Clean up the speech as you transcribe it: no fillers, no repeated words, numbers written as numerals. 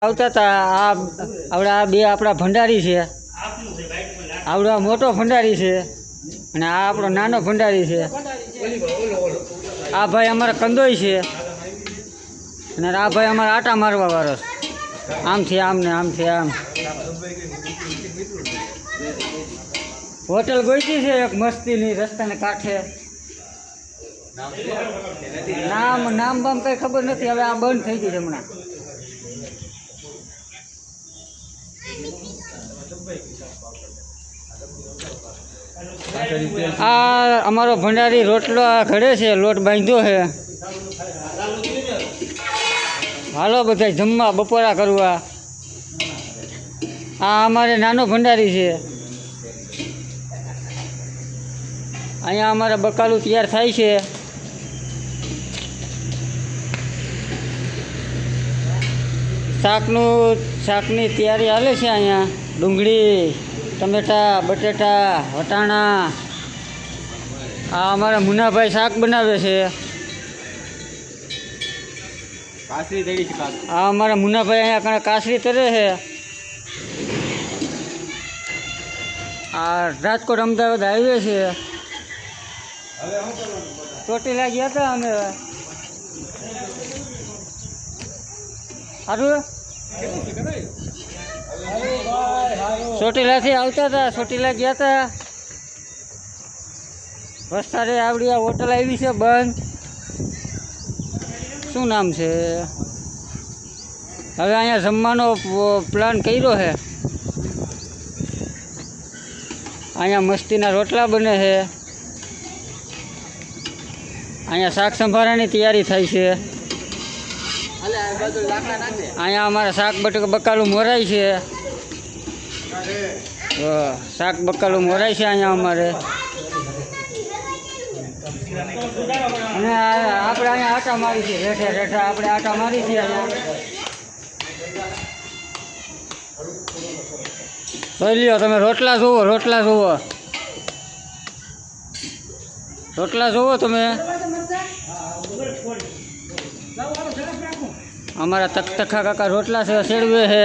આવતા હતા આવડા બે આપણા ભંડારી છે, આવડો મોટો ભંડારી છે અને આ આપણો નાનો ભંડારી છે. આ ભાઈ અમારા કંદોઈ છે અને આ ભાઈ અમારા આટા મારવા વાળો છે. આમથી આમ ને આમથી આમ. હોટલ ગોઈતી છે એક મસ્તીની રસ્તાને કાંઠે. નામ બામ કઈ ખબર નથી. હવે આ બંધ થઈ ગઈ છે હમણાં. આ અમારો ભંડારી રોટલો ઘડે છે, લોટ બાંધ્યો છે. હાલો બધા જમવા બપોરા કરવા. આ અમારે નાનો ભંડારી છે. અહીંયા અમારે બકાલું તૈયાર થાય છે. શાકની તૈયારી હાલે છે. અહીંયા ડુંગળી, ટમેટા, બટેટા, વટાણા. આ અમારા મુનાભાઈ શાક બનાવે છે. આ અમારા મુનાભાઈ અહીંયા કાસરી તરે છે. આ રાજકોટ અમદાવાદ હાઈવે છે. ચોટીલા ગયા હતા અમે. સારું ચોટીલાથી આવતા હતા, ચોટીલા ગયા હતા. રસ્તારે આવડી આ હોટલ આવી છે બંધ. શું નામ છે? હવે અહીંયા જમવાનો પ્લાન કર્યો છે. અહીંયા મસ્તીના રોટલા બને છે. અહીંયા શાક સંભારાની તૈયારી થાય છે. અહીંયા અમારે શાક બકાલું મોરાય છે. શાક બકાલું મોરાય છે અહીંયા અમારે. અને આપણે અહીંયા આટા મારી છે. રેઠે આપણે આટા મારી છે અહીંયા. જોઈ લ્યો તમે રોટલા જુઓ, રોટલા જુઓ તમે. અમારા તખતખા કાકા રોટલા છે, શેરવે છે.